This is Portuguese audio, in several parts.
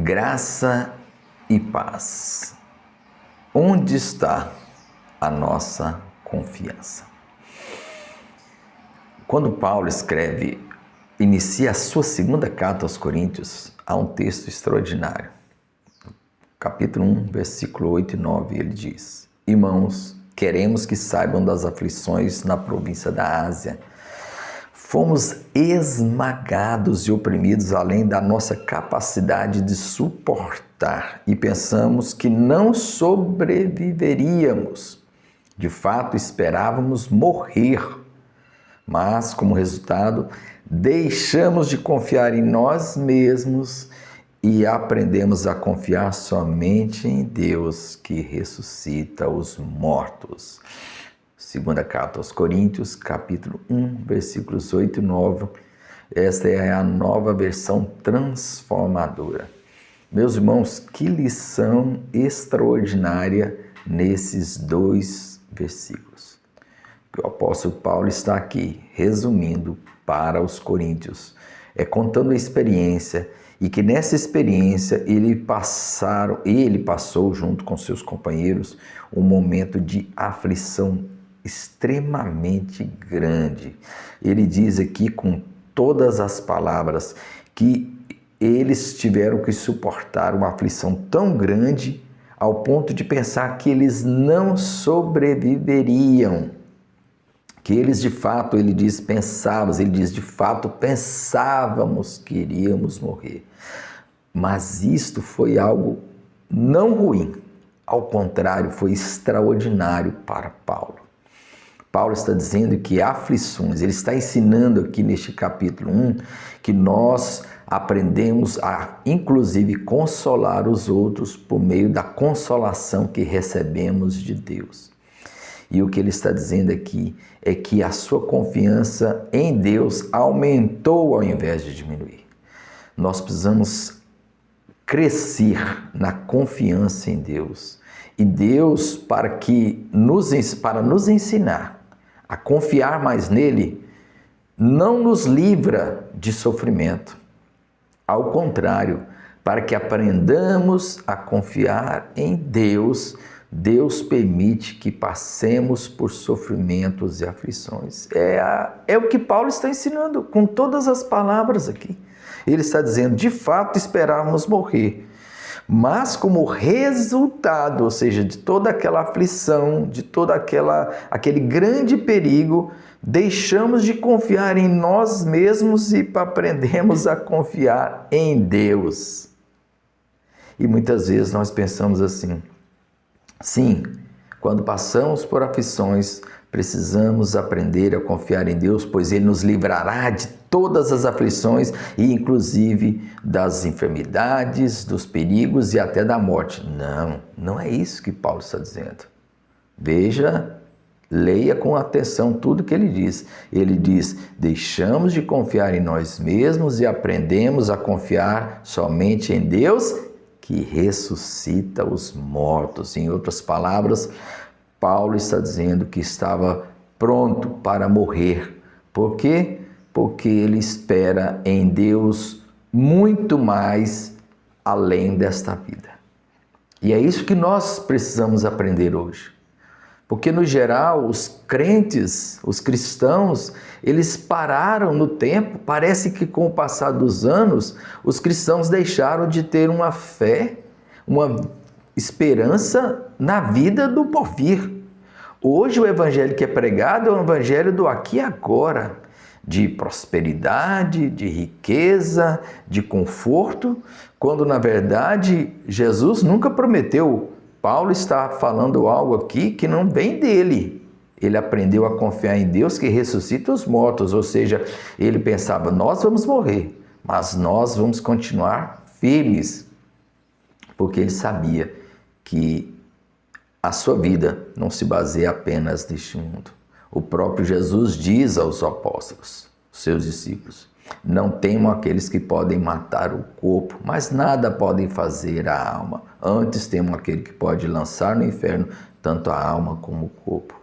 Graça e paz. Onde está a nossa confiança? Quando Paulo inicia a sua segunda carta aos Coríntios, há um texto extraordinário. Capítulo 1, versículo 8 e 9, ele diz: Irmãos, queremos que saibam das aflições na província da Ásia. Fomos esmagados e oprimidos além da nossa capacidade de suportar e pensamos que não sobreviveríamos. De fato, esperávamos morrer, mas, como resultado, deixamos de confiar em nós mesmos e aprendemos a confiar somente em Deus que ressuscita os mortos. Segunda carta aos Coríntios, capítulo 1, versículos 8 e 9. Esta é a nova versão transformadora. Meus irmãos, que lição extraordinária nesses dois versículos. O apóstolo Paulo está aqui resumindo para os coríntios, contando a experiência, e que nessa experiência ele passou junto com seus companheiros um momento de aflição extremamente grande. Ele diz aqui com todas as palavras que eles tiveram que suportar uma aflição tão grande ao ponto de pensar que eles não sobreviveriam. Que eles de fato, ele diz de fato pensávamos que iríamos morrer. Mas isto foi algo não ruim, ao contrário, foi extraordinário para Paulo. Paulo está dizendo que aflições, ele está ensinando aqui neste capítulo 1 que nós aprendemos a, inclusive, consolar os outros por meio da consolação que recebemos de Deus. E o que ele está dizendo aqui é que a sua confiança em Deus aumentou ao invés de diminuir. Nós precisamos crescer na confiança em Deus. E Deus, para nos ensinar a confiar mais nele, não nos livra de sofrimento. Ao contrário, para que aprendamos a confiar em Deus, Deus permite que passemos por sofrimentos e aflições. É o que Paulo está ensinando com todas as palavras aqui. Ele está dizendo, de fato esperávamos morrer, mas como resultado, ou seja, de toda aquela aflição, de todo aquele grande perigo, deixamos de confiar em nós mesmos e aprendemos a confiar em Deus. E muitas vezes nós pensamos assim, sim, quando passamos por aflições, precisamos aprender a confiar em Deus, pois Ele nos livrará de todas as aflições e inclusive das enfermidades, dos perigos e até da morte. Não é isso que Paulo está dizendo. Veja, leia com atenção tudo que ele diz. Ele diz, deixamos de confiar em nós mesmos e aprendemos a confiar somente em Deus que ressuscita os mortos. Em outras palavras, Paulo está dizendo que estava pronto para morrer. Por quê? Porque ele espera em Deus muito mais além desta vida. E é isso que nós precisamos aprender hoje. Porque, no geral, os crentes, os cristãos, eles pararam no tempo. Parece que com o passar dos anos, os cristãos deixaram de ter uma fé, uma esperança na vida do porvir. Hoje o evangelho que é pregado é o evangelho do aqui e agora, de prosperidade, de riqueza, de conforto, quando na verdade Jesus nunca prometeu. Paulo está falando algo aqui que não vem dele. Ele aprendeu a confiar em Deus que ressuscita os mortos, ou seja, ele pensava, nós vamos morrer, mas nós vamos continuar firmes, porque ele sabia que a sua vida não se baseia apenas neste mundo. O próprio Jesus diz aos apóstolos, seus discípulos, não temam aqueles que podem matar o corpo, mas nada podem fazer à alma. Antes temam aquele que pode lançar no inferno tanto a alma como o corpo.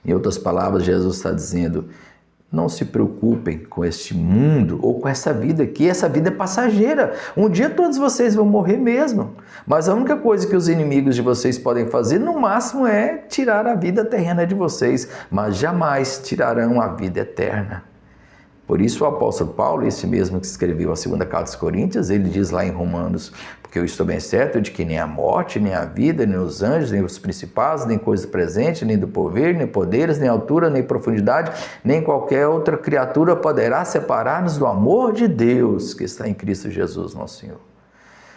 Em outras palavras, Jesus está dizendo, não se preocupem com este mundo ou com essa vida aqui. Essa vida é passageira. Um dia todos vocês vão morrer mesmo. Mas a única coisa que os inimigos de vocês podem fazer, no máximo, é tirar a vida terrena de vocês, mas jamais tirarão a vida eterna. Por isso o apóstolo Paulo, esse mesmo que escreveu a segunda carta aos Coríntios, ele diz lá em Romanos: porque eu estou bem certo de que nem a morte, nem a vida, nem os anjos, nem os principados, nem coisas presentes, nem do porvir, nem poderes, nem altura, nem profundidade, nem qualquer outra criatura poderá separar-nos do amor de Deus que está em Cristo Jesus, nosso Senhor.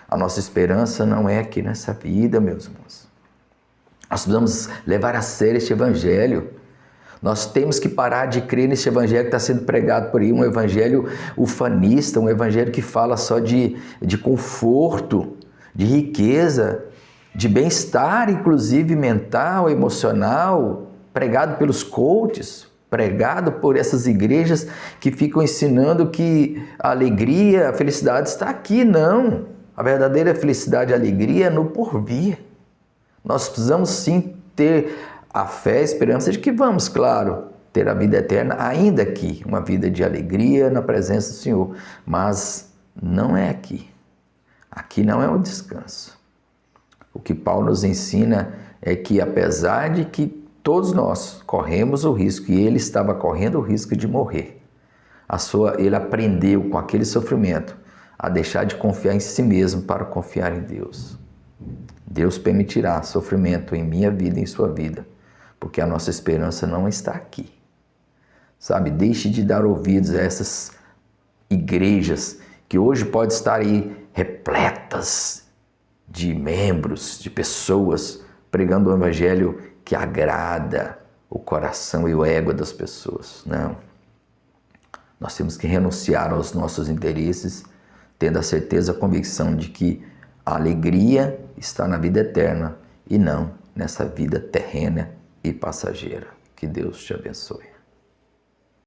A nossa esperança não é aqui nessa vida, meus irmãos. Nós precisamos levar a sério este evangelho. Nós temos que parar de crer nesse evangelho que está sendo pregado por aí, um evangelho ufanista, um evangelho que fala só de conforto, de riqueza, de bem-estar, inclusive mental, emocional, pregado pelos coaches, pregado por essas igrejas que ficam ensinando que a alegria, a felicidade está aqui. Não, a verdadeira felicidade e a alegria é no porvir. Nós precisamos sim ter a fé e a esperança de que vamos, claro, ter a vida eterna ainda aqui, uma vida de alegria na presença do Senhor, mas não é aqui. Aqui não é o descanso. O que Paulo nos ensina é que, apesar de que todos nós corremos o risco, e ele estava correndo o risco de morrer, ele aprendeu com aquele sofrimento a deixar de confiar em si mesmo para confiar em Deus. Deus permitirá sofrimento em minha vida e em sua vida, porque a nossa esperança não está aqui. Sabe, deixe de dar ouvidos a essas igrejas que hoje podem estar aí repletas de membros, de pessoas pregando o evangelho que agrada o coração e o ego das pessoas. Não. Nós temos que renunciar aos nossos interesses, tendo a certeza, a convicção de que a alegria está na vida eterna e não nessa vida terrena e passageira. Que Deus te abençoe.